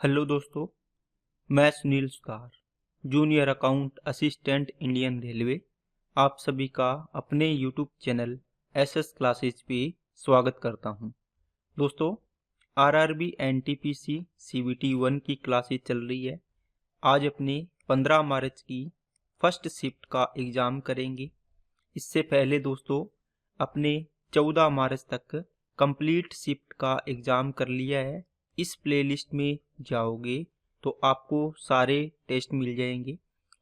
Hello दोस्तों, मैं Sunil Sutar, junior account assistant Indian railway, आप सभी का अपने यूट्यूब चैनल एसएस क्लासेस पे स्वागत करता हूं। दोस्तों, आरआरबी एनटीपीसी सीबीटी 1 की क्लासेस चल रही है। आज अपने 15 मार्च की फर्स्ट शिफ्ट का एग्ज़ाम करेंगे। इससे पहले दोस्तों अपने 14 मार्च तक कंप्लीट शिफ्ट का एग्ज़ाम कर लिया है। इस प्लेलिस्ट में जाओगे तो आपको सारे टेस्ट मिल जाएंगे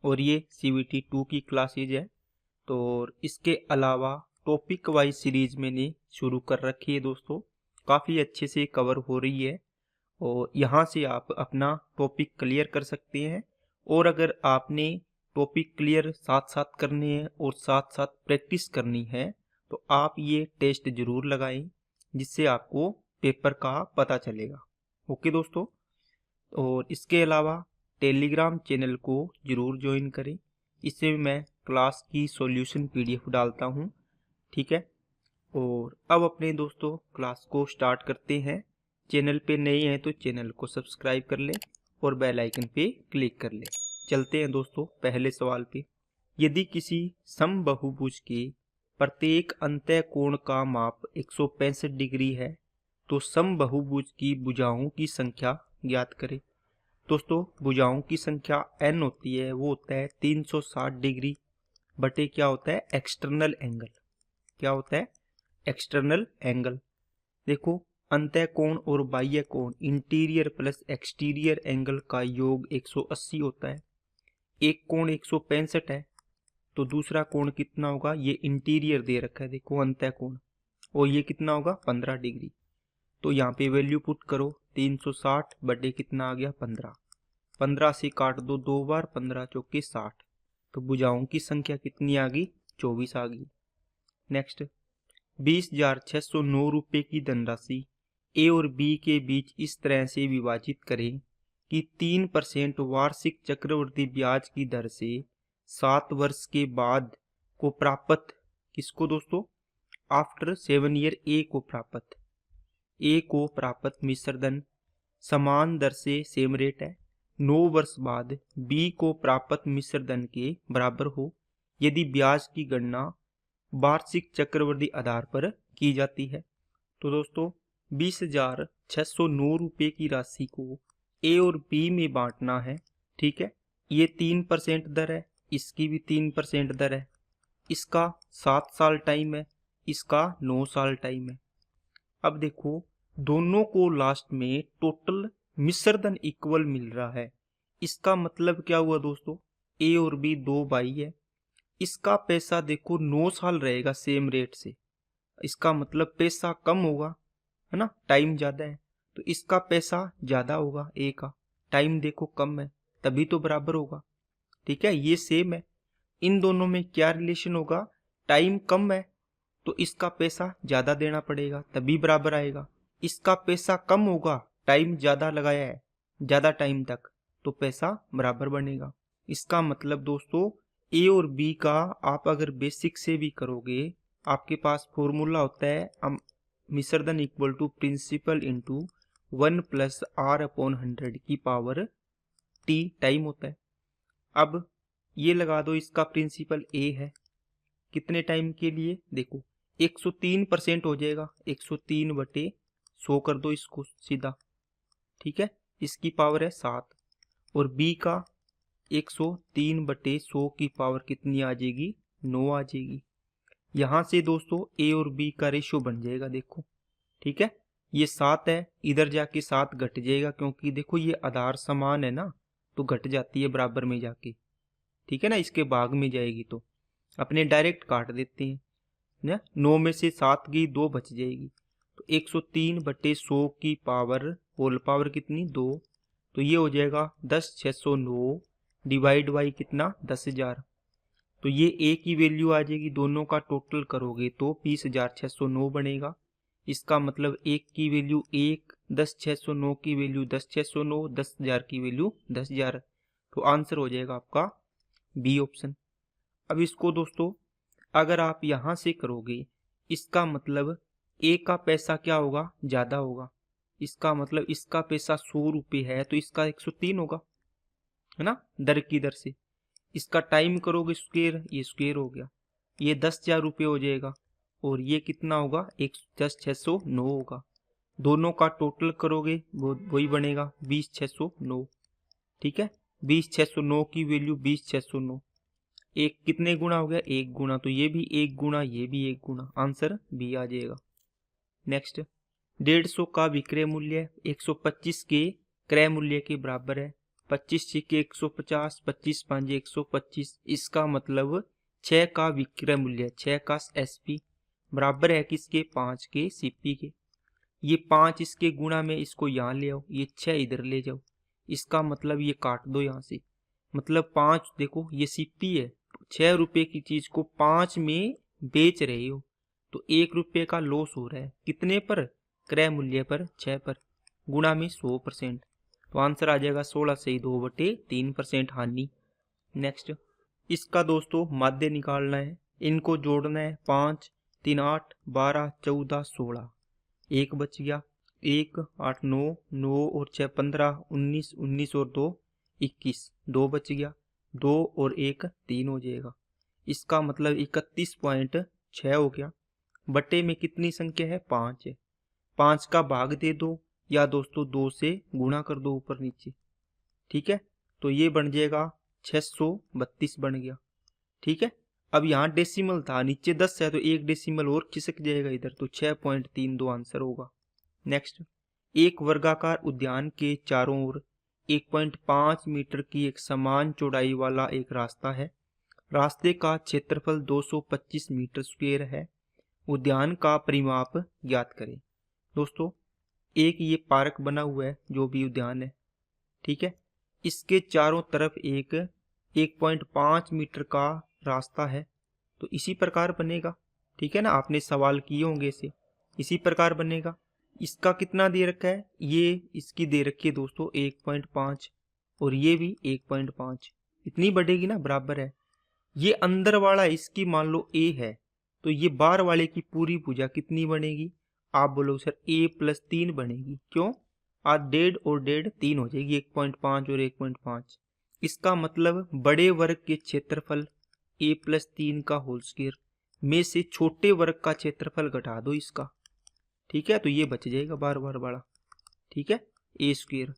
और ये सीबीटी 2 की क्लासेज है। तो इसके अलावा टॉपिक वाइज सीरीज मैंने शुरू कर रखी है दोस्तों, काफ़ी अच्छे से कवर हो रही है और यहाँ से आप अपना टॉपिक क्लियर कर सकते हैं। और अगर आपने टॉपिक क्लियर साथ साथ करने हैं और साथ साथ प्रैक्टिस करनी है तो आप ये टेस्ट ज़रूर लगाएं, जिससे आपको पेपर का पता चलेगा। ओके दोस्तों, और इसके अलावा टेलीग्राम चैनल को ज़रूर ज्वाइन करें। इससे मैं क्लास की सॉल्यूशन पीडीएफ डालता हूँ, ठीक है। और अब अपने दोस्तों क्लास को स्टार्ट करते हैं। चैनल पे नए हैं तो चैनल को सब्सक्राइब कर लें और बेल आइकन पे क्लिक कर लें। चलते हैं दोस्तों पहले सवाल पे। यदि किसी समबाहुभुज के प्रत्येक अंतःकोण का माप 165 डिग्री है तो समबाहुभुज की भुजाओं की संख्या ज्ञात करें। दोस्तों, भुजाओं की संख्या n होती है, वो होता है 360 डिग्री बटे क्या होता है एक्सटर्नल एंगल। क्या होता है एक्सटर्नल एंगल। देखो, अंतःकोण और बाह्य कोण इंटीरियर प्लस एक्सटीरियर एंगल का योग 180 होता है। एक कोण 165 है तो दूसरा कोण कितना होगा, ये इंटीरियर दे रखा है देखो अंतःकोण, और ये कितना होगा 15 डिग्री। तो यहाँ पे वैल्यू पुट करो, 360 बटे कितना आ गया 15। 15 से काट दो 2 बार, 15 चौके 60। तो भुजाओं की संख्या कितनी आ गई 24 आ गई। नेक्स्ट, 20,609 रुपये की धनराशि ए और बी के बीच इस तरह से विभाजित करें कि 3% वार्षिक चक्रवृद्धि ब्याज की दर से 7 वर्ष के बाद को प्राप्त, किसको दोस्तों, आफ्टर 7 ईयर ए को प्राप्त मिश्र धन समान दर से सेम रेट है 9 वर्ष बाद बी को प्राप्त मिश्र धन के बराबर हो यदि ब्याज की गणना वार्षिक चक्रवृद्धि आधार पर की जाती है। तो दोस्तों 20,609 रुपये की राशि को ए और बी में बांटना है, ठीक है। ये 3% दर है, इसकी भी 3% दर है। इसका 7 साल टाइम है, इसका 9 साल टाइम है। अब देखो, दोनों को लास्ट में टोटल मिश्र धन इक्वल मिल रहा है। इसका मतलब क्या हुआ दोस्तों, ए और बी दो भाई है। इसका पैसा देखो 9 साल रहेगा सेम रेट से, इसका मतलब पैसा कम होगा, है ना, टाइम ज़्यादा है तो इसका पैसा ज़्यादा होगा। ए का टाइम देखो कम है, तभी तो बराबर होगा, ठीक है। ये सेम है, इन दोनों में क्या रिलेशन होगा, टाइम कम है तो इसका पैसा ज़्यादा देना पड़ेगा तभी बराबर आएगा। इसका पैसा कम होगा, टाइम ज़्यादा लगाया है ज़्यादा टाइम तक, तो पैसा बराबर बनेगा। इसका मतलब दोस्तों ए और बी का आप अगर बेसिक से भी करोगे, आपके पास फॉर्मूला होता है मिश्र धन equal to principal into 1 plus R upon 100 की पावर टी टाइम होता है। अब ये लगा दो, इसका प्रिंसिपल ए है, कितने टाइम के लिए, देखो 103% हो जाएगा, 103 बटे 100 कर दो इसको सीधा, ठीक है। इसकी पावर है 7 और बी का 103 बटे 100 की पावर कितनी आ जाएगी 9 आ जाएगी। यहाँ से दोस्तों ए और बी का रेशियो बन जाएगा देखो, ठीक है। ये 7 है, इधर जाके 7 घट जाएगा क्योंकि देखो ये आधार समान है ना, तो घट जाती है बराबर में जाके, ठीक है ना, इसके भाग में जाएगी तो अपने डायरेक्ट काट देते हैं ना। 9 में से 7 गई 2 बच जाएगी, तो 103 बटे 100 की पावर होल पावर कितनी 2, तो ये हो जाएगा 10,609 डिवाइड बाई कितना 10,000। तो ये ए की वैल्यू आ जाएगी, दोनों का टोटल करोगे तो 20,609 बनेगा। इसका मतलब एक की वैल्यू 1, 10,609 की वैल्यू 10,609, 10,000 की वैल्यू 10,000। तो आंसर हो जाएगा आपका बी ऑप्शन। अब इसको दोस्तों अगर आप यहाँ से करोगे, इसका मतलब ए का पैसा क्या होगा ज़्यादा होगा, इसका मतलब इसका पैसा 100 रुपये है तो इसका 103 होगा, है ना, दर की दर से। इसका टाइम करोगे स्क्वेयर, ये स्क्वेयर हो गया, ये 10,000 रुपये हो जाएगा, और ये कितना होगा 10,609 होगा। दोनों का टोटल करोगे वो वही बनेगा 20,609। ठीक है, 20,609 की वैल्यू 20,609, एक कितने गुना हो गया, एक गुना, तो ये भी एक गुना, ये भी एक गुना, आंसर बी आ जाएगा। नेक्स्ट, 150 का विक्रय मूल्य 125 के क्रय मूल्य के बराबर है। 25 के 150, 25 पांजे 125, इसका मतलब 6 का विक्रय मूल्य, 6 का एसपी बराबर है किसके, 5 के सीपी के। ये 5 इसके गुणा में, इसको यहाँ ले आओ, ये 6 इधर ले जाओ, इसका मतलब ये काट दो यहाँ से, मतलब 5, देखो ये सीपी है, 6 रुपये की चीज को 5 में बेच रहे हो, तो 1 रुपये का लॉस हो रहा है, कितने पर, क्रय मूल्य पर, 6 पर, गुणा में 100%, तो आंसर आ जाएगा 16 से 2/3% हानि। नेक्स्ट, इसका दोस्तों माध्य निकालना है, इनको जोड़ना है, 5 3 8 12 14 16, एक बच गया, 1 8 9 9 और 6 15 19 19 और 2 21, 2 बच गया, 2 और 1 3 हो जाएगा, इसका मतलब 31.6 हो गया। बटे में कितनी संख्या है, 5 है, 5 का भाग दे दो, या दोस्तों 2 से गुणा कर दो ऊपर नीचे। ठीक है, तो ये बन जाएगा 632 बन गया। ठीक है, अब यहाँ डेसिमल था, नीचे 10 है तो एक डेसिमल और खिसक जाएगा इधर, तो 6.32 आंसर होगा। नेक्स्ट, एक वर्गाकार उद्यान के चारों ओर 1.5 मीटर की एक समान चौड़ाई वाला एक रास्ता है। रास्ते का क्षेत्रफल 225 मीटर स्क्वायर है। उद्यान का परिमाप ज्ञात करें। दोस्तों, एक ये पार्क बना हुआ है, जो भी उद्यान है, ठीक है, इसके चारों तरफ एक 1.5 मीटर का रास्ता है, तो इसी प्रकार बनेगा। ठीक है ना, आपने सवाल किए होंगे इसे, इसी प्रकार बनेगा। इसका कितना दे रखा है, ये इसकी दे रखी है दोस्तों 1.5, और ये भी 1.5, इतनी बढ़ेगी ना, बराबर है। ये अंदर वाला इसकी मान लो a है, तो ये बाहर वाले की पूरी भुजा कितनी बनेगी, आप बोलो सर a+3 बनेगी, क्यों, आज 1.5 और 1.5 3 हो जाएगी, 1.5 और 1.5। इसका मतलब बड़े वर्ग के क्षेत्रफल a+3 का होल स्क्वायर में से छोटे वर्ग का क्षेत्रफल घटा दो इसका। ठीक है, तो ये बच जाएगा बार बार बड़ा। ठीक है, a स्क्वायर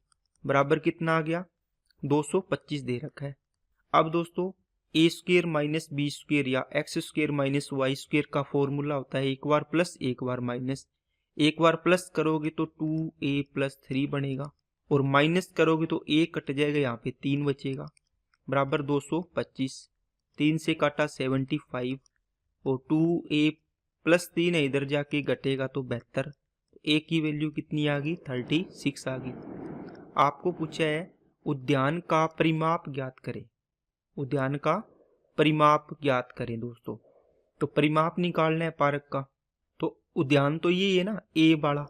बराबर कितना आ गया, 225 दे रखा है। अब दोस्तों, a square minus B square या X square minus Y square का फॉर्मूला होता है एक बार प्लस एक बार माइनस। एक बार प्लस करोगे तो 2a+3 बनेगा, और माइनस करोगे तो a कट जाएगा, यहाँ पे 3 बचेगा, बराबर 225। 3 से काटा 75, और 2a+3 है, इधर जाके घटेगा तो 72, a की वैल्यू कितनी आ गई, 36 आ गई। आपको पूछा है उद्यान का परिमाप ज्ञात करें। उद्यान का परिमाप ज्ञात करें दोस्तों, तो परिमाप निकालना है पार्क का, तो उद्यान तो ये है ना ए वाला,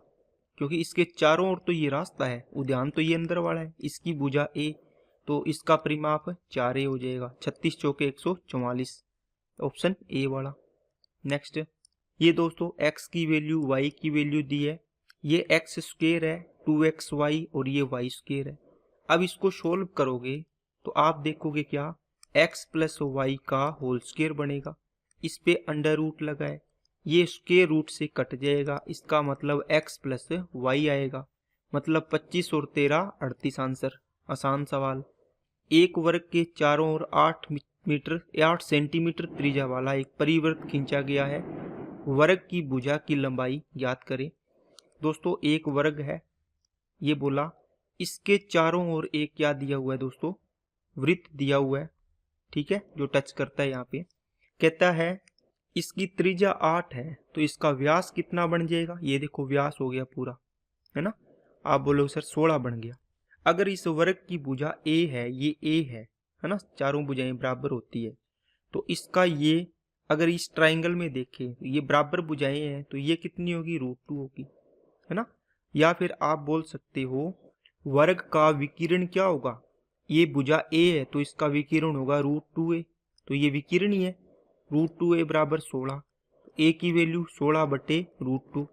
क्योंकि इसके चारों ओर तो ये रास्ता है, उद्यान तो ये अंदर वाला है, इसकी भुजा ए, तो इसका परिमाप 4a हो जाएगा, 36 चौके 144, ऑप्शन ए वाला। नेक्स्ट, ये दोस्तों x की वैल्यू y की वैल्यू दी है, ये x स्क्वायर है 2xy और ये y स्क्वायर है। अब इसको सोल्व करोगे तो आप देखोगे क्या, x प्लस वाई का होल स्क्वायर बनेगा, इस पे अंडर रूट लगा है, ये स्क्वायर रूट से कट जाएगा, इसका मतलब x प्लस वाई आएगा, मतलब 25 और 13 38 आंसर। आसान सवाल। एक वर्ग के चारों ओर 8 सेंटीमीटर त्रिज्या वाला एक परिवृत्त खींचा गया है। वर्ग की भुजा की लंबाई ज्ञात करें। दोस्तों, एक वर्ग है, ये बोला, इसके चारों ओर एक क्या दिया हुआ है दोस्तों, वृत्त दिया हुआ है, ठीक है, जो टच करता है यहाँ पे। कहता है इसकी त्रिज्या 8 है, तो इसका व्यास कितना बन जाएगा, ये देखो व्यास हो गया पूरा, है ना, आप बोलो सर 16 बन गया। अगर इस वर्ग की भुजा a है, ये a है ना, चारों भुजाएं बराबर होती है, तो इसका ये, अगर इस ट्राइंगल में देखें ये बराबर भुजाएं हैं, तो ये कितनी होगी, √2 होगी, है ना। या फिर आप बोल सकते हो वर्ग का विकिरण क्या होगा, ये भुजा a है तो इसका विकिरण होगा √2a, तो ये विकिरण ही है, √2a बराबर 16, a की वैल्यू 16/√2,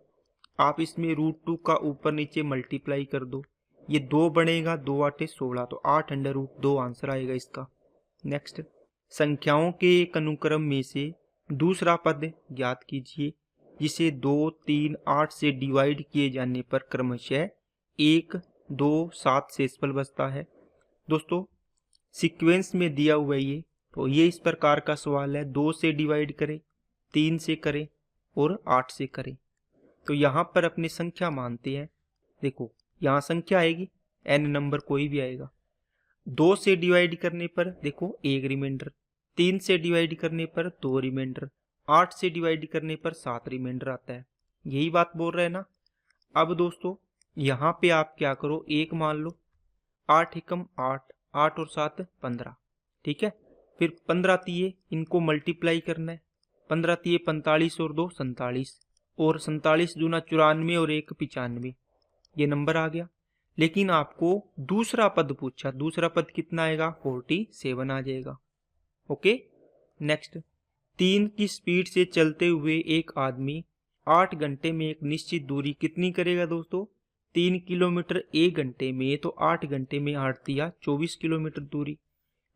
आप इसमें √2 का ऊपर नीचे मल्टीप्लाई कर दो, ये 2 बनेगा, 2 8 16, तो 8√2 आंसर आएगा इसका। नेक्स्ट, संख्याओं के एक अनुक्रम में से दूसरा पद ज्ञात कीजिए जिसे 2 3 8 से डिवाइड किए जाने पर क्रमशः 1 2 7 शेषफल बचता है। दोस्तों सीक्वेंस में दिया हुआ है ये, तो ये इस प्रकार का सवाल है, 2 से डिवाइड करें, 3 से करें और 8 से करें। तो यहाँ पर अपनी संख्या मानते हैं। देखो यहाँ संख्या आएगी, n नंबर कोई भी आएगा। 2 से डिवाइड करने पर देखो 1 रिमाइंडर, 3 से डिवाइड करने पर 2 रिमाइंडर, 8 से डिवाइड करने पर 7 रिमाइंडर आता है। यही बात बोल रहे हैं ना। अब दोस्तों यहाँ पे आप क्या करो, 1 मान लो, 8 एकम 8, 8 और 7 15, ठीक है। फिर 15 तिये इनको मल्टीप्लाई करना है, 15 तिये 45 और 2 47, और 47 दूना 94 और 1 95, ये नंबर आ गया। लेकिन आपको दूसरा पद पूछा, दूसरा पद कितना आएगा, 47 आ जाएगा। ओके। नेक्स्ट, 3 की स्पीड से चलते हुए एक आदमी 8 घंटे में एक निश्चित दूरी कितनी करेगा दोस्तों, 3 किलोमीटर 1 घंटे में, तो 8 घंटे में 8 दिया 24 किलोमीटर दूरी।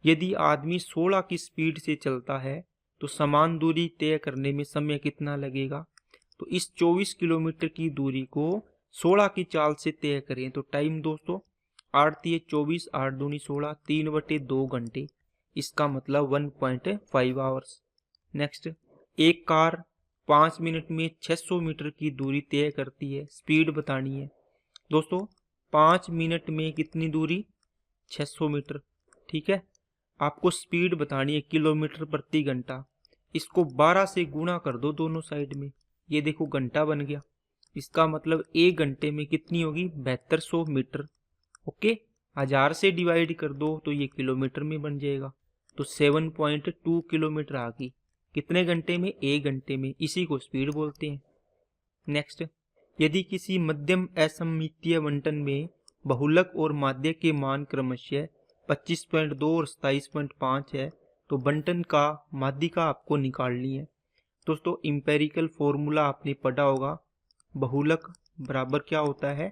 यदि आदमी 16 की स्पीड से चलता है तो समान दूरी तय करने में समय कितना लगेगा। तो इस 24 किलोमीटर की दूरी को 16 की चाल से तय करें तो टाइम दोस्तों 8 तिये 24, 8 दूनी 16, 3/2 घंटे, इसका मतलब 1.5 आवर्स। नेक्स्ट, एक कार 5 मिनट में 600 मीटर की दूरी तय करती है, स्पीड बतानी है। दोस्तों 5 मिनट में कितनी दूरी, 600 मीटर, ठीक है। आपको स्पीड बतानी है किलोमीटर प्रति घंटा, इसको 12 से गुणा कर दो दोनों साइड में, ये देखो घंटा बन गया। इसका मतलब 1 घंटे में कितनी होगी, 7200 मीटर। ओके, 1000 से डिवाइड कर दो तो ये किलोमीटर में बन जाएगा, तो 7.2 किलोमीटर आ गई। कितने घंटे में, 1 घंटे में, इसी को स्पीड बोलते हैं। नेक्स्ट, यदि किसी मध्यम असममितीय बंटन में बहुलक और माध्य के मान क्रमशः 25.2 और 27.5 है तो बंटन का माध्यिका आपको निकालनी है। दोस्तों इंपेरिकल फॉर्मूला आपने पढ़ा होगा, बहुलक बराबर क्या होता है,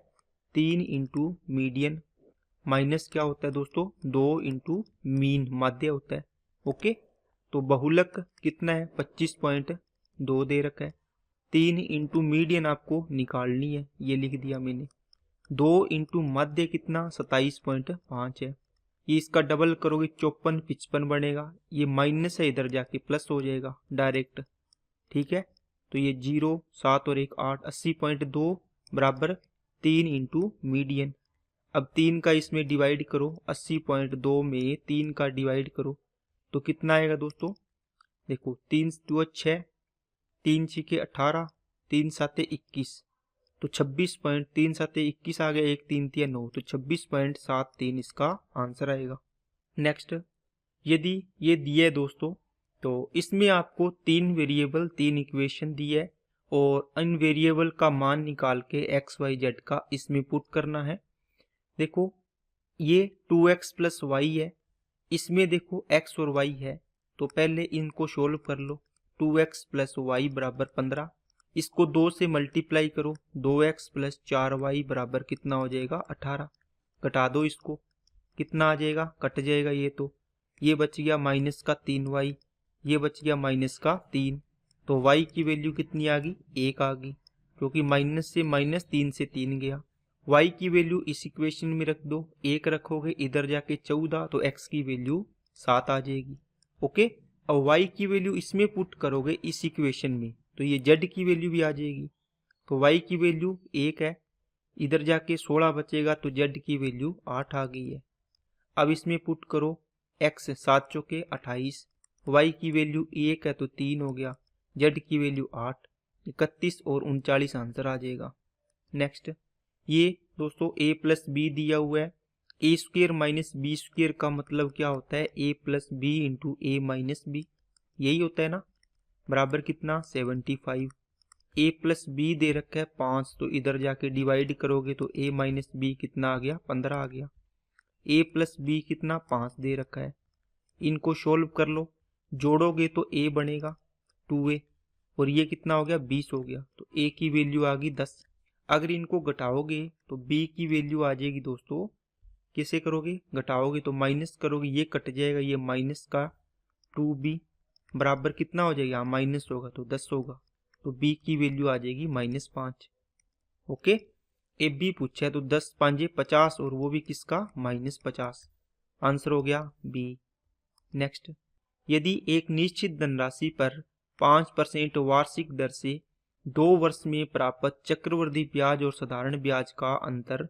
3 इंटू मीडियन, माइनस क्या होता है दोस्तों, 2 इंटू मीन, माध्य होता है। ओके, तो बहुलक कितना है, 25.2 दे रखा है, 3 इंटू मीडियन आपको निकालनी है, ये लिख दिया मैंने, 2 इंटू माध्य कितना 27.5 है, ये इसका डबल करोगे 54 55 बनेगा, ये माइनस है इधर जाके प्लस हो जाएगा डायरेक्ट, ठीक है। तो ये 0 7 और 1 8, 80.2 बराबर 3 इंटू मीडियन। अब 3 का इसमें डिवाइड करो, 80.2 में 3 का डिवाइड करो तो कितना आएगा दोस्तों, देखो 3 2 6, 3 6 18, 3 7 21, तो 26.3 7 21 आ गया, 1 3 3 9, तो 26.73 इसका आंसर आएगा। नेक्स्ट, यदि ये दिए दोस्तों तो इसमें आपको 3 वेरिएबल 3 इक्वेशन दी है और इन वेरिएबल का मान निकाल के एक्स वाई जेड का इसमें पुट करना है। देखो ये 2x प्लस वाई है, इसमें देखो x और y है, तो पहले इनको सोल्व कर लो। 2x प्लस वाई बराबर 15, इसको 2 से मल्टीप्लाई करो, 2x प्लस 4y बराबर कितना हो जाएगा 18, घटा दो इसको, कितना आ जाएगा, कट जाएगा ये बच गया माइनस का 3y, ये बच गया माइनस का 3, तो y की वैल्यू कितनी आ गई, 1 आ गई, क्योंकि माइनस से माइनस 3 से 3 गया। y की वैल्यू इस इक्वेशन में रख दो, 1 रखोगे इधर जाके 14, तो x की वैल्यू 7 आ जाएगी। ओके, अब y की वैल्यू इसमें पुट करोगे इस इक्वेशन में, तो ये z की वैल्यू भी आ जाएगी, तो y की वैल्यू 1 है, इधर जाके 16 बचेगा, तो z की वैल्यू 8 आ गई है। अब इसमें पुट करो x 7 चौके 28, y की वैल्यू 1 है तो 3 हो गया, z की वैल्यू 8, 31 और 39 आंसर आ जाएगा। नेक्स्ट, ये दोस्तों a प्लस बी दिया हुआ है, A square minus B square का मतलब क्या होता है, a plus B into A minus B, यही होता है ना, बराबर कितना 75। a प्लस बी दे रखा है 5, तो इधर जाके डिवाइड करोगे तो a माइनस बी कितना आ गया 15 आ गया, a प्लस बी कितना 5 दे रखा है, इनको सोल्व कर लो, जोड़ोगे तो a बनेगा 2a और ये कितना हो गया 20 हो गया, तो a की वैल्यू आ गई 10, अगर इनको घटाओगे तो b की वैल्यू आ जाएगी दोस्तों, कैसे करोगे, घटाओगे तो माइनस करोगे, ये कट जाएगा, ये माइनस का 2b बराबर कितना हो जाएगा, माइनस होगा तो 10 होगा, तो b की वैल्यू आ जाएगी -5। ओके, ए बी पूछा है तो 10 5 50 और वो भी किसका, -50। आंसर हो गया बी। नेक्स्ट, यदि एक निश्चित धनराशि पर 5% वार्षिक दर से 2 वर्ष में प्राप्त चक्रवृद्धि ब्याज और साधारण ब्याज का अंतर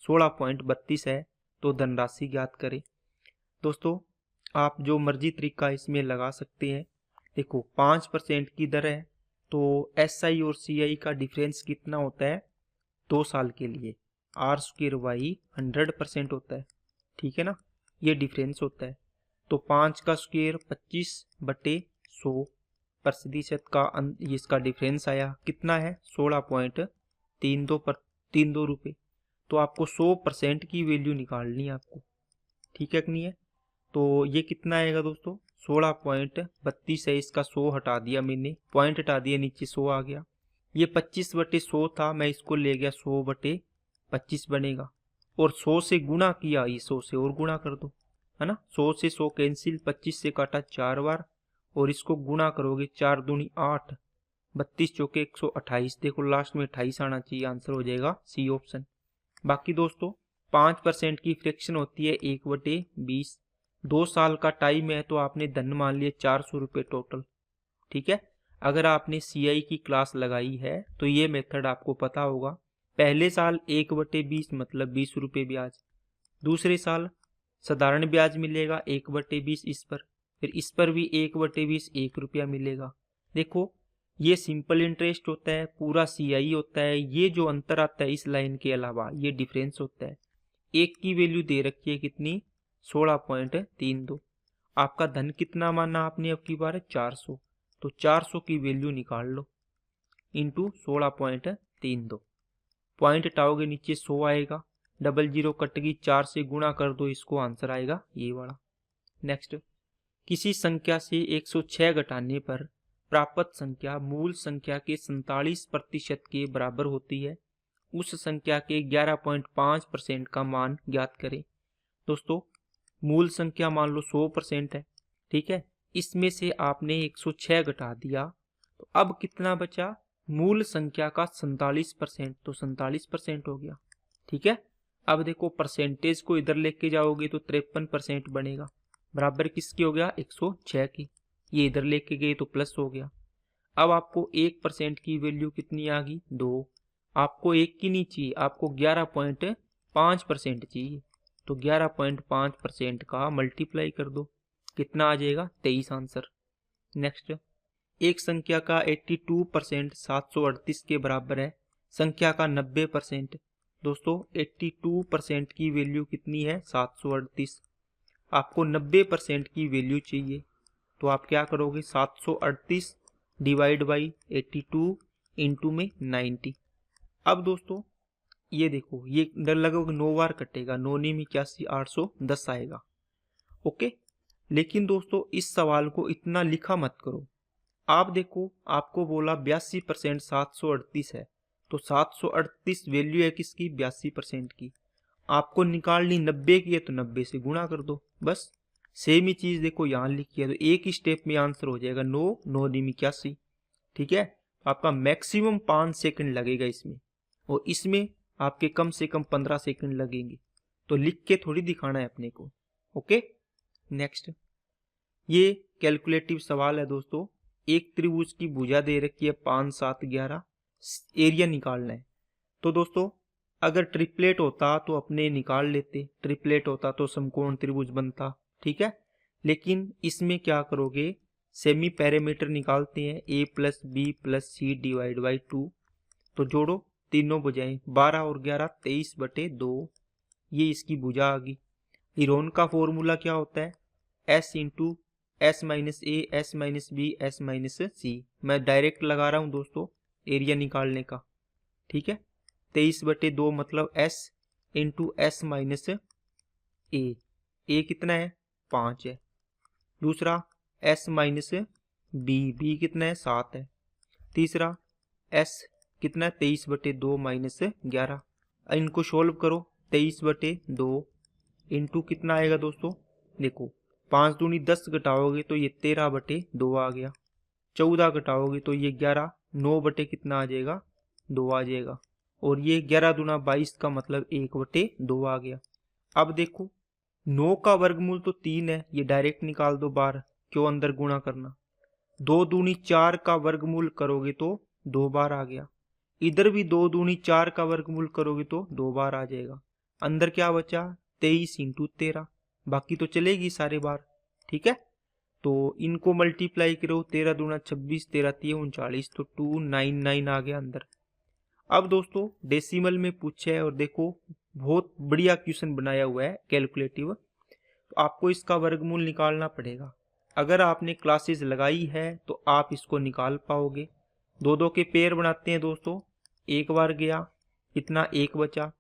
16.32 है तो धनराशि ज्ञात करें। दोस्तों आप जो मर्जी तरीका इसमें लगा सकते हैं। देखो 5% की दर है तो SI और CI का डिफरेंस कितना होता है, 2 साल के लिए R² 100% होता है, ठीक है ना, ये डिफरेंस होता है। तो 5 का स्क्वायर 25/100 का इसका डिफरेंस आया, कितना है 16.32 रुपये। तो आपको 100% की वैल्यू निकालनी है आपको, ठीक है कि नहीं है। तो ये कितना आएगा दोस्तों, 16.32 है, इसका 100 हटा दिया मैंने, पॉइंट हटा दिया, नीचे 100 आ गया। ये 25/100 था, मैं इसको ले गया 100/25 बनेगा, और 100 से गुणा किया, ये 100 से और गुणा कर दो, है ना, 100 से 100 कैंसिल, 25 से काटा 4 बार, और इसको गुणा करोगे 4 दूनी 8, 32 चौके 128, देखो लास्ट में 28 आना चाहिए, आंसर हो जाएगा सी ऑप्शन। बाकी दोस्तों 5% की फ्रैक्शन होती है 1/20, 2 साल का टाइम है तो आपने धन मान लिया 400 रुपये टोटल, ठीक है। अगर आपने CI की क्लास लगाई है तो ये मेथड आपको पता होगा। पहले साल 1/20 मतलब 20 रुपये ब्याज, दूसरे साल साधारण ब्याज मिलेगा 1/20 इस पर, फिर इस पर भी 1/20 1 रुपया मिलेगा। देखो ये सिंपल इंटरेस्ट होता है, पूरा CI होता है, ये जो अंतर आता है इस लाइन के अलावा ये डिफरेंस होता है। एक की वैल्यू दे रखी है कितनी, 16.32। आपका धन कितना माना आपने अब की बार, 400, तो 400 की वैल्यू निकाल लो इंटू 16.32, पॉइंट हटाओगे नीचे 100 आएगा, 00 कट गई, 4 से गुणा कर दो इसको, आंसर आएगा ये वाला। नेक्स्ट, किसी संख्या से 106 घटाने पर प्राप्त संख्या मूल संख्या के 47% के बराबर होती है, उस संख्या के 11.5% का मान ज्ञात करें। दोस्तों मूल संख्या मान लो 100% है, ठीक है, इसमें से आपने 106 घटा दिया तो अब कितना बचा, मूल संख्या का 47%, तो 47% हो गया, ठीक है। अब देखो परसेंटेज को इधर लेके जाओगे तो 53% बनेगा, बराबर किसकी हो गया, 106 की, ये इधर लेके गए तो प्लस हो गया। अब आपको 1% की वैल्यू कितनी आ गई, 2, आपको 1 की नहीं चाहिए, आपको 11.5% चाहिए, तो 11.5% का मल्टीप्लाई कर दो, कितना आ जाएगा, 23 आंसर। नेक्स्ट, एक संख्या का 82% 738 के बराबर है, संख्या का 90%। दोस्तों 82% की वैल्यू कितनी है, 738, आपको 90% की वैल्यू चाहिए, तो आप क्या करोगे, 738 डिवाइड बाई 82 इंटू में 90। अब दोस्तों ये देखो, ये डर लगोगे 9 बार कटेगा, 9 में 81, 810 आएगा, ओके। लेकिन दोस्तों इस सवाल को इतना लिखा मत करो, आप देखो आपको बोला 82% 738 है, तो 738 वैल्यू है किसकी, 82% की, आपको निकालनी 90 की है तो 90 से गुणा कर दो, बस। सेम ही चीज देखो यहाँ लिखी है, तो एक ही स्टेप में आंसर हो जाएगा 9 9 में 81, ठीक है। आपका मैक्सिमम 5 सेकंड लगेगा इसमें, और इसमें आपके कम से कम 15 सेकंड लगेंगे, तो लिख के थोड़ी दिखाना है अपने को, ओके। नेक्स्ट, ये कैलकुलेटिव सवाल है दोस्तों, एक त्रिभुज की भुजा दे रखी है 5 7 11, एरिया निकालना है। तो दोस्तों अगर ट्रिपलेट होता तो अपने निकाल लेते, ट्रिपलेट होता तो समकोण त्रिभुज बनता, ठीक है। लेकिन इसमें क्या करोगे, सेमी पैरामीटर निकालते हैं, a + b + c divide by 2, तो जोड़ो तीनों भुजाएं, 12 और 11 23/2, ये इसकी भुजा आ गई। इरोन का फॉर्मूला क्या होता है, s into s minus A s minus B s minus C, मैं डायरेक्ट लगा रहा हूं दोस्तों एरिया निकालने का, ठीक है। 23/2 मतलब s इंटू s माइनस ए कितना है, 5 है। दूसरा s माइनस बी कितना है, 7 है। तीसरा s कितना है 23/2 माइनस 11। इनको सोल्व करो। 23/2 इंटू कितना आएगा दोस्तों, देखो 5 दूनी 10 घटाओगे तो ये 13/2 आ गया। 14 घटाओगे तो ये 11, 9 बटे कितना आ जाएगा 2 आ जाएगा। और ये 11 दूना 22 का मतलब 1/2 आ गया। अब देखो 9 का वर्गमूल तो 3 है, ये डायरेक्ट निकाल दो बाहर, क्यों अंदर गुणा करना। 2 दूनी 4 का वर्गमूल करोगे तो 2 बार आ गया। इधर भी 2 दूनी 4 का वर्गमूल करोगे तो 2 बार आ जाएगा। अंदर क्या बचा 23 इंटू 13, बाकी तो चलेगी सारे बार। ठीक है, तो इनको मल्टीप्लाई करो, 13 दूना 26, 13 तिये 39, तो 299 आ गया अंदर। अब दोस्तों डेसिमल में पूछा है और देखो बहुत बढ़िया क्वेश्चन बनाया हुआ है कैलकुलेटिव, तो आपको इसका वर्गमूल निकालना पड़ेगा। अगर आपने क्लासेस लगाई है तो आप इसको निकाल पाओगे। 2-2 के पेयर बनाते हैं दोस्तों, एक बार गया इतना 1 बचा,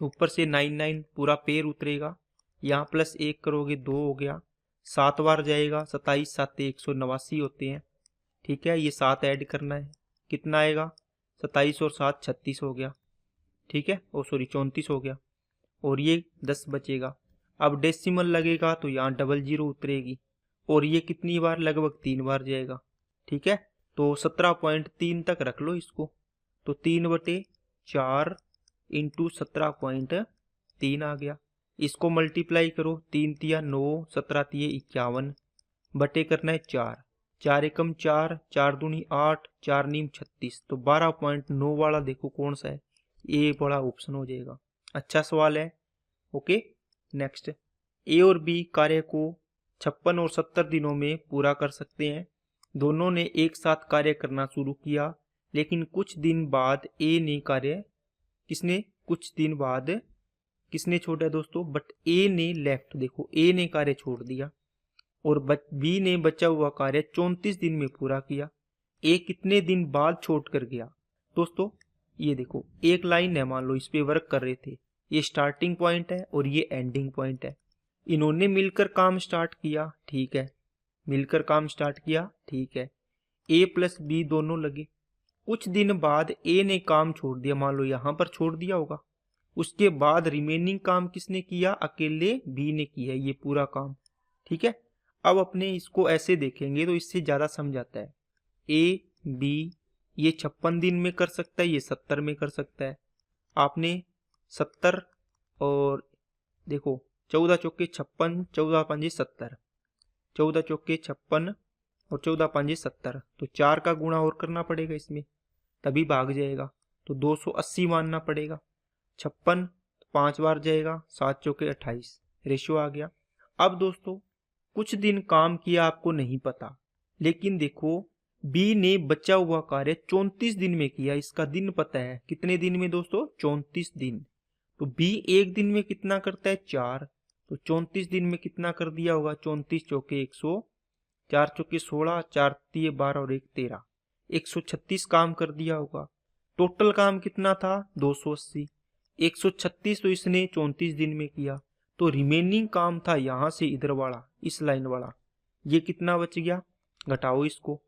ऊपर से 99 पूरा पेयर उतरेगा, यहाँ प्लस 1 करोगे 2 हो गया, 7 बार जाएगा, 27 7 189 होते हैं। ठीक है, ये 7 ऐड करना है, कितना आएगा 27 और 7 36 हो गया। ठीक है, ओ सॉरी 34 हो गया, और ये 10 बचेगा। अब डेसिमल लगेगा तो यहाँ 00 उतरेगी, और ये कितनी बार, लगभग 3 बार जाएगा। ठीक है, तो 17.3 तक रख लो इसको, तो 3/4 इंटू 17.3 आ गया। इसको मल्टीप्लाई करो, 3 तिया 9, 17 तिये 51, बटे करना है 4, 4 एकम 4, 4 दूनी 8, 4 नीम 36, तो 12.9 वाला देखो कौन सा है, ये बड़ा ऑप्शन हो जाएगा। अच्छा सवाल है। ओके, नेक्स्ट, ए और बी कार्य को 56 और 70 दिनों में पूरा कर सकते हैं। दोनों ने एक साथ कार्य करना शुरू किया, लेकिन कुछ दिन बाद ए ने कार्य कुछ दिन बाद किसने छोड़ा दोस्तों, बट ए ने लेफ्ट, देखो ए ने कार्य छोड़ दिया, और बी ने बचा हुआ कार्य 34 दिन में पूरा किया। ए कितने दिन बाद छोड़ कर गया दोस्तों, ये देखो एक लाइन है, मान लो इस पे वर्क कर रहे थे, ये स्टार्टिंग पॉइंट है और ये एंडिंग पॉइंट है। इन्होंने मिलकर काम स्टार्ट किया, ठीक है, मिलकर काम स्टार्ट किया, ठीक है, ए प्लस बी दोनों लगे। कुछ दिन बाद ए ने काम छोड़ दिया, मान लो यहां पर छोड़ दिया होगा, उसके बाद रिमेनिंग काम किसने किया, अकेले बी ने किया ये पूरा काम। ठीक है, अब अपने इसको ऐसे देखेंगे तो इससे ज्यादा समझ आता है। ए बी ये 56 दिन में कर सकता है, ये 70 में कर सकता है। आपने 70 और देखो 14 चौके 56, 14 पंजे 70, 14 चौके 56 और 14 पंजे 70, तो 4 का गुणा और करना पड़ेगा इसमें, तभी भाग जाएगा, तो 280 मानना पड़ेगा। 56 5 बार जाएगा, 7 चौके 28, रेशियो आ गया। अब दोस्तों कुछ दिन काम किया आपको नहीं पता, लेकिन देखो बी ने बचा हुआ कार्य 34 दिन में किया, इसका दिन पता है, कितने दिन में दोस्तों 34 दिन। तो बी एक दिन में कितना करता है 4, तो 34 दिन में कितना कर दिया होगा, 34 चौके 100, 4 चौके 16, 4 तिये 12 और 1 13, 136 काम कर दिया होगा। टोटल काम कितना था 280, 136 तो इसने 34 दिन में किया, तो रिमेनिंग काम था यहां से इधर वाला, इस लाइन वाला, ये कितना बच गया, घटाओ इसको,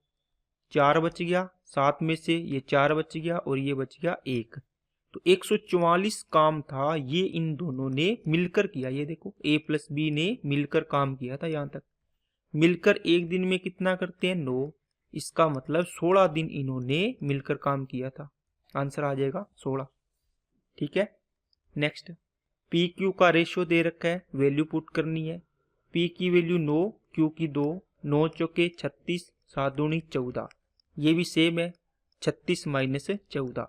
4 बच गया, 7 में से ये 4 बच गया और ये बच गया 1, तो 144 काम था, ये इन दोनों ने मिलकर किया। ये देखो ए प्लस बी ने मिलकर काम किया था, यहां तक मिलकर एक दिन में कितना करते हैं 9, इसका मतलब 16 दिन इन्होंने मिलकर काम किया था, आंसर आ जाएगा 16। ठीक है, नेक्स्ट, पी क्यू का रेशियो दे रखा है, वैल्यू पुट करनी है। पी की वैल्यू 9, क्यू की 2, 9 चौके 36, 7 दूनी 14, ये भी सेम है, 36 माइनस 14,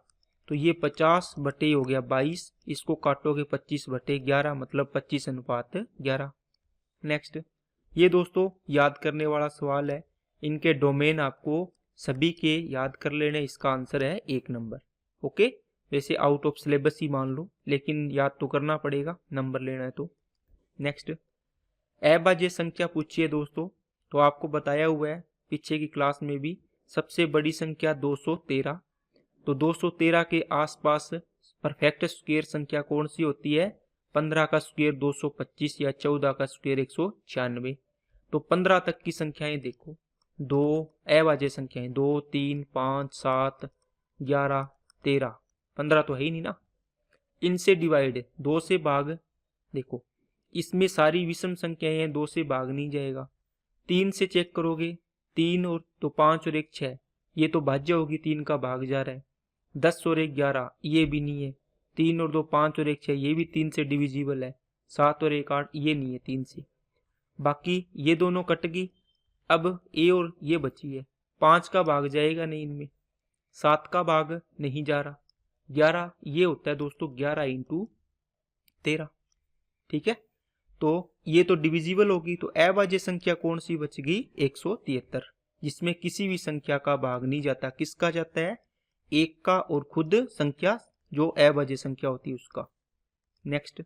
तो ये 50 बटे हो गया 22, इसको काटोगे 25 बटे 11, मतलब 25:11। नेक्स्ट, ये दोस्तों याद करने वाला सवाल है, इनके डोमेन आपको सभी के याद कर लेने, इसका आंसर है 1 नंबर। ओके, वैसे आउट ऑफ सिलेबस ही मान लो, लेकिन याद तो करना पड़ेगा, नंबर लेना है तो। नेक्स्ट, अभाज्य संख्या पूछिए दोस्तों, तो आपको बताया हुआ है पीछे की क्लास में भी, सबसे बड़ी संख्या 213, तो 213 के आसपास परफेक्ट स्क्वायर संख्या कौन सी होती है, 15 का स्क्वायर 225 या 14 का स्क्वायर 196, तो 15 तक की संख्याएं देखो, 2 अभाज्य संख्याएं 2 3 5 7 11 13, 15 तो है ही नहीं ना। इनसे डिवाइड, 2 से भाग, देखो इसमें सारी विषम संख्याएं हैं, 2 से भाग नहीं जाएगा। 3 से चेक करोगे, 3 और तो 5 और 1 6, ये तो भाज्य होगी, 3 का भाग जा रहा है। 10 और 1 11, ये भी नहीं है। 3 और 2 5 और 1 6, ये भी 3 से डिविजिबल है। 7 और 1 8, ये नहीं है 3 से। बाकी ये दोनों कट गई, अब ए और ये बची है। 5 का भाग जाएगा नहीं इनमें, 7 का भाग नहीं जा रहा, 11 ये होता है दोस्तों 11 इंटू 13। ठीक है, तो ये तो डिविजिबल होगी, तो अभाज्य संख्या कौन सी बच गई? 173, जिसमें किसी भी संख्या का भाग नहीं जाता। किसका जाता है? एक का, और खुद संख्या जो अभाज्य संख्या होती है उसका। नेक्स्ट,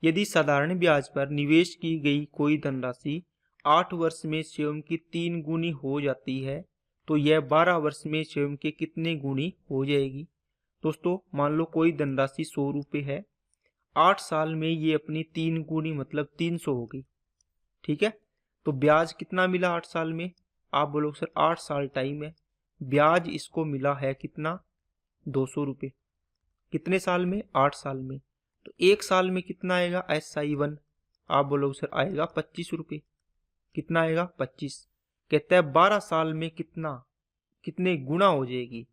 यदि साधारण ब्याज पर निवेश की गई कोई धनराशि 8 वर्ष में स्वयं की 3 गुनी हो जाती है, तो यह 12 वर्ष में स्वयं के कितने गुनी हो जाएगी? दोस्तों मान लो कोई धनराशि 100 रुपये है, 8 साल में ये अपनी 3 गुनी मतलब 300 हो गई। ठीक है, तो ब्याज कितना मिला 8 साल में? आप बोलोगे सर 8 साल टाइम है, ब्याज इसको मिला है कितना? 200 रुपये। कितने साल में? 8 साल में। तो 1 साल में कितना आएगा SI1? आप बोलोगे सर आएगा 25 रुपये। कितना आएगा? 25। कहता है 12 साल में कितने गुना हो जाएगी?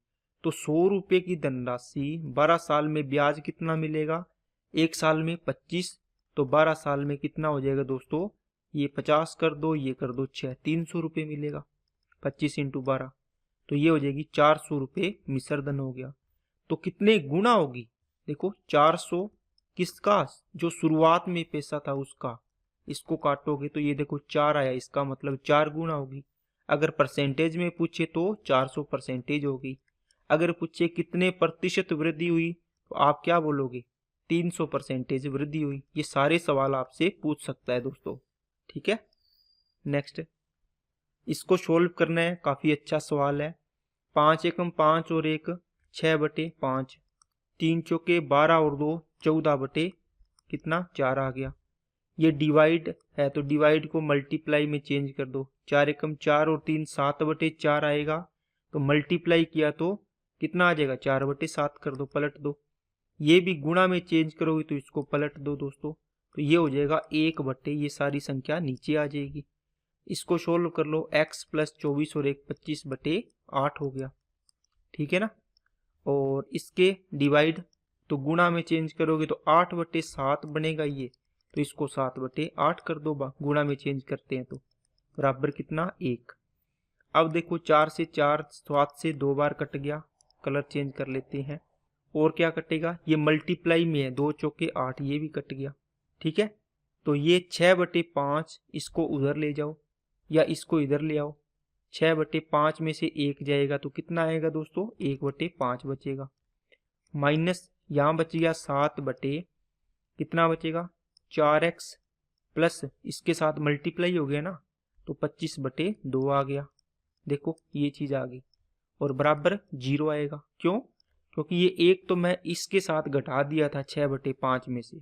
तो 100 रुपये की धनराशि 12 साल में ब्याज कितना मिलेगा? 1 साल में 25, तो 12 साल में कितना हो जाएगा दोस्तों? ये 50 कर दो, ये कर दो 6, 300 रुपये मिलेगा। 25 इंटू 12, तो ये हो जाएगी 400 रुपये मिश्र धन हो गया। तो कितने गुना होगी? देखो 400 किसका? जो शुरुआत में पैसा था उसका। इसको काटोगे तो ये देखो 4 आया, इसका मतलब 4 गुना होगी। अगर परसेंटेज में पूछे तो 400% होगी। अगर पूछे कितने प्रतिशत वृद्धि हुई, तो आप क्या बोलोगे? 300% वृद्धि हुई। ये सारे सवाल आपसे पूछ सकता है दोस्तों। ठीक है, नेक्स्ट, इसको सोल्व करना है, काफी अच्छा सवाल है। 5 एकम 5 और 1 6/5, 3 चौके 12 और 2 14 बटे कितना? 4 आ गया। ये डिवाइड है तो डिवाइड को मल्टीप्लाई में चेंज कर दो। 4 एकम 4 और 3 7/4 आएगा, तो मल्टीप्लाई किया तो कितना आ जाएगा? 4/7 कर दो, पलट दो। ये भी गुणा में चेंज करोगे तो इसको पलट दो दोस्तों, तो ये हो जाएगा 1/, ये सारी संख्या नीचे आ जाएगी। इसको सोल्व कर लो, x + 24 और 1 25/8 हो गया। ठीक है ना, और इसके डिवाइड तो गुणा में चेंज करोगे तो 8/7 बनेगा ये, तो इसको 7/8 कर दो, गुणा में चेंज करते हैं तो बराबर कितना? 1। अब देखो 4 से 4, 7 से 2 बार कट गया, कलर चेंज कर लेते हैं। और क्या कटेगा? ये मल्टीप्लाई में है, 2 चौके 8, ये भी कट गया। ठीक है, तो ये 6/5, इसको उधर ले जाओ या इसको इधर ले आओ। 6/5 में से 1 जाएगा तो कितना आएगा दोस्तों? 1/5 बचेगा। माइनस यहाँ बच गया 7 कितना बचेगा? 4x प्लस इसके साथ मल्टीप्लाई हो गया ना, तो 25/2 आ गया। देखो ये चीज आ गई, और बराबर 0 आएगा। क्यों? क्योंकि ये 1 तो मैं इसके साथ घटा दिया था 6/5 में से,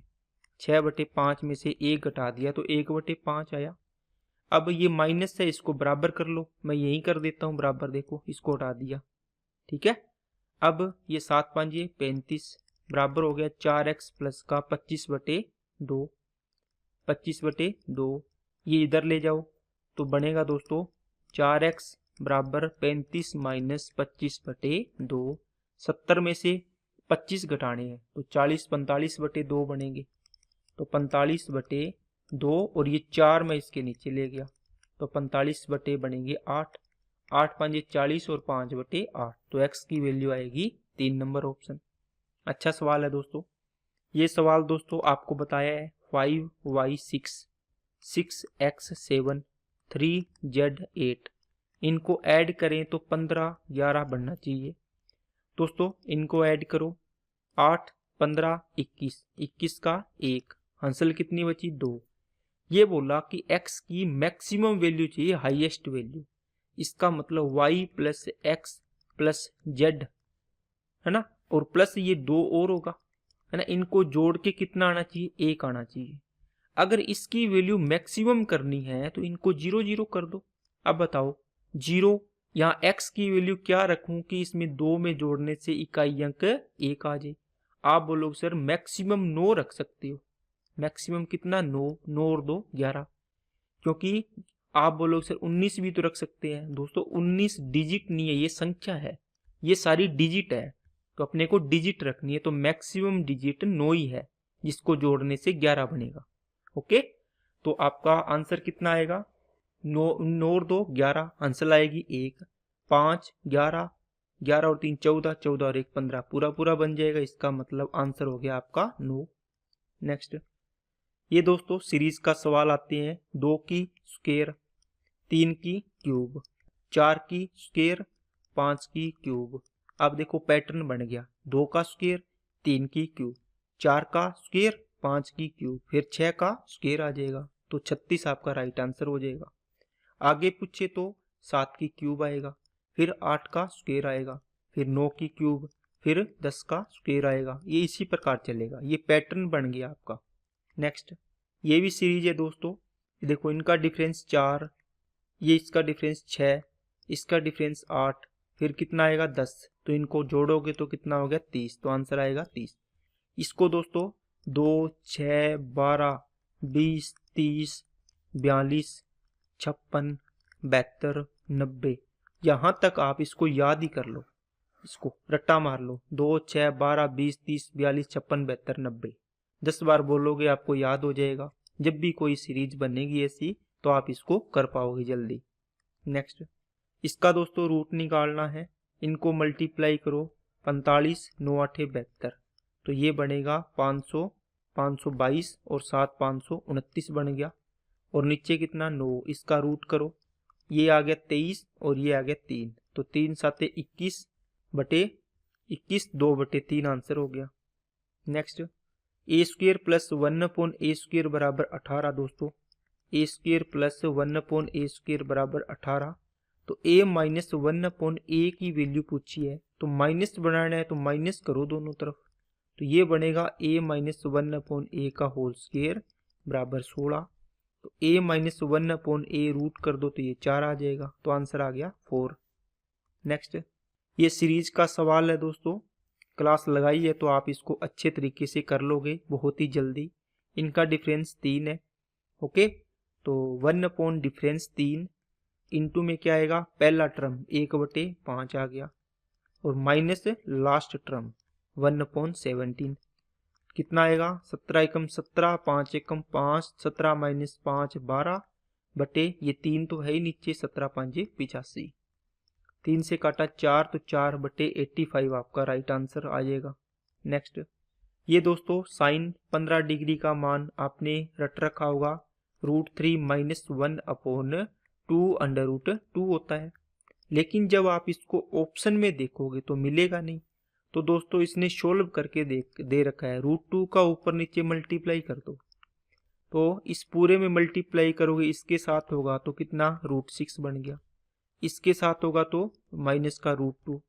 6/5 में से 1 घटा दिया तो 1/5 आया। अब ये माइनस है, इसको बराबर कर लो, मैं यही कर देता हूँ बराबर, देखो इसको हटा दिया। ठीक है, अब ये 7 5 35 बराबर हो गया 4x प्लस का 25/2, 25/2 ये इधर ले जाओ तो बनेगा दोस्तों 4x बराबर 35 माइनस 25/2। 70 में से 25 घटाने हैं तो 40 45/2 बनेंगे, तो 45/2, और ये 4 मैं इसके नीचे ले गया तो 45 बनेंगे 8, 8 5 40 और 5/8, तो x की वैल्यू आएगी 3 नंबर ऑप्शन। अच्छा सवाल है दोस्तों। ये सवाल दोस्तों आपको बताया है 5y6 6x7 3z8, इनको ऐड करें तो 15 11 बनना चाहिए। दोस्तों इनको ऐड करो, 8 15 21, 21 का 1, आंसर कितनी बची? 2। ये बोला कि x की मैक्सिमम वैल्यू चाहिए, हाईएस्ट वैल्यू। इसका मतलब y plus x plus Z है ना, और प्लस ये 2 और होगा है ना, इनको जोड़ के कितना आना चाहिए? 1 आना चाहिए। अगर इसकी वैल्यू मैक्सिमम करनी है तो इनको 0 0 कर दो। अब बताओ 0 यहाँ x की वैल्यू क्या रखूं कि इसमें 2 में जोड़ने से इकाई अंक 1 आ जाए। आप बोलोगे सर मैक्सिमम 9 रख सकते हो। मैक्सिमम कितना? 9, 9 और 2 11। क्योंकि आप बोलोगे सर 19 भी तो रख सकते हैं। दोस्तों 19 डिजिट नहीं है, ये संख्या है, ये सारी डिजिट है, तो अपने को डिजिट रखनी है। तो मैक्सिमम डिजिट 9 ही है, जिसको जोड़ने से 11 बनेगा। ओके, तो आपका आंसर कितना आएगा? 9 और 2 11, आंसर आएगी 1, 5 11, 11 और 3 14, 14 और 1 15, पूरा पूरा बन जाएगा। इसका मतलब आंसर हो गया आपका 9। नेक्स्ट, ये दोस्तों सीरीज का सवाल आते हैं। 2 की स्क्वायर, 3 की क्यूब, 4 की स्क्वायर, 5 की क्यूब। अब देखो पैटर्न बन गया, 2 का स्क्वायर, 3 की क्यूब, 4 का स्क्वायर, 5 की क्यूब, फिर 6 का स्क्वायर आ जाएगा। तो 36 आपका राइट आंसर हो जाएगा। आगे पूछे तो 7 की क्यूब आएगा, फिर 8 का स्क्वायर आएगा, फिर 9 की क्यूब, फिर 10 का स्क्वायर आएगा। ये इसी प्रकार चलेगा, ये पैटर्न बन गया आपका। नेक्स्ट, ये भी सीरीज है दोस्तों। देखो इनका डिफरेंस 4, ये इसका डिफरेंस 6, इसका डिफरेंस 8, फिर कितना आएगा 10। तो इनको जोड़ोगे तो कितना हो गया 30, तो आंसर आएगा 30। इसको दोस्तों 2, 6, 12, 20, 30, 42, 56, 72, 90, यहां तक आप इसको याद ही कर लो, इसको रट्टा मार लो। 2, 6, 12, 20, 30, 42, 56, 72, 90, 10 बार बोलोगे आपको याद हो जाएगा। जब भी कोई सीरीज बनेगी ऐसी तो आप इसको कर पाओगे जल्दी। नेक्स्ट, इसका दोस्तों रूट निकालना है। इनको मल्टीप्लाई करो, 45 9 8 72, तो ये बनेगा 500, 522 और 7 529 बन गया। और नीचे कितना 9, इसका रूट करो, ये आ गया 23 और ये आ गया 3, तो 3 7 21 बटे 21, 2/3 आंसर हो गया। नेक्स्ट, ए स्क्वेयर प्लस 1/a स्क्वेयर बराबर 18 दोस्तों। ए स्क्वेयर प्लस 1/a स्क्वेयर बराबर 18, तो a माइनस 1/a की वैल्यू पूछी है, तो माइनस बनाना है तो माइनस करो दोनों तरफ। तो ये बनेगा a माइनस 1/a का होल स्क्वेयर बराबर 16। तो a माइनस 1/a रूट कर दो तो ये 4 आ जाएगा, तो आंसर आ गया 4। नेक्स्ट, ये सीरीज का सवाल है दोस्तों। क्लास लगाई है तो आप इसको अच्छे तरीके से कर लोगे बहुत ही जल्दी। इनका डिफरेंस 3 है। ओके, तो 1 डिफरेंस 3 इंटू में क्या आएगा, पहला टर्म 1/5 आ गया, और माइनस लास्ट टर्म 1/17, कितना आएगा 17 एकम 17, 5 एकम 5, 17 माइनस 5 12 बटे ये 3 तो है ही नीचे, 17 5 85, 3 से काटा 4 तो 4/85 आपका राइट आंसर आ जाएगा। नेक्स्ट, ये दोस्तों साइन 15 डिग्री का मान आपने रट रखा होगा, √3 - 1/2 होता है। लेकिन जब आप इसको ऑप्शन में देखोगे तो मिलेगा नहीं। तो दोस्तों इसने सोल्व करके दे रखा है, √2 का ऊपर नीचे मल्टीप्लाई कर दो, तो इस पूरे में मल्टीप्लाई करोगे, इसके साथ होगा तो कितना √6 बन गया, इसके साथ होगा तो माइनस का √2।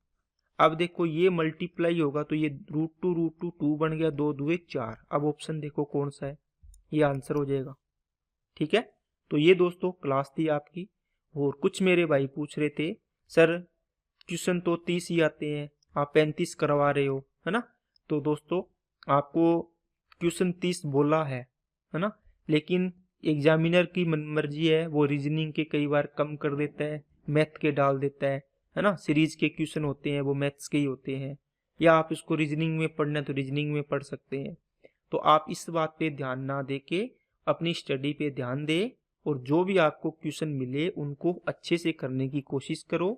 अब देखो ये मल्टीप्लाई होगा तो ये √2 2 बन गया, 2 2 4। अब ऑप्शन देखो कौन सा है, ये आंसर हो जाएगा। ठीक है, तो ये दोस्तों क्लास थी आपकी। और कुछ मेरे भाई पूछ रहे थे सर क्वेश्चन तो 30 ही आते हैं, आप 35 करवा रहे हो, है ना। तो दोस्तों आपको क्वेश्चन 30 बोला है ना, लेकिन एग्जामिनर की मर्जी है, वो रीजनिंग के कई बार कम कर देता है, मैथ के डाल देता है ना। सीरीज के क्वेश्चन होते हैं वो मैथ्स के ही होते हैं, या आप इसको रीजनिंग में पढ़ना है तो रीजनिंग में पढ़ सकते हैं। तो आप इस बात पे ध्यान ना दे के अपनी स्टडी पे ध्यान दे, और जो भी आपको क्वेश्चन मिले उनको अच्छे से करने की कोशिश करो।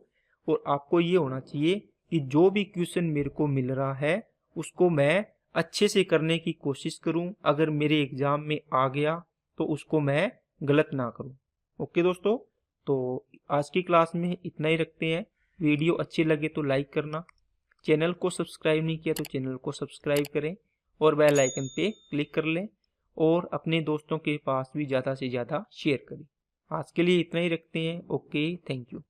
और आपको ये होना चाहिए कि जो भी क्वेश्चन मेरे को मिल रहा है उसको मैं अच्छे से करने की कोशिश करूं, अगर मेरे एग्जाम में आ गया तो उसको मैं गलत ना करूं। ओके दोस्तों, तो आज की क्लास में इतना ही रखते हैं। वीडियो अच्छी लगे तो लाइक करना, चैनल को सब्सक्राइब नहीं किया तो चैनल को सब्सक्राइब करें, और बेल आइकन पे क्लिक कर लें, और अपने दोस्तों के पास भी ज़्यादा से ज़्यादा शेयर करें। आज के लिए इतना ही रखते हैं। Okay, thank you.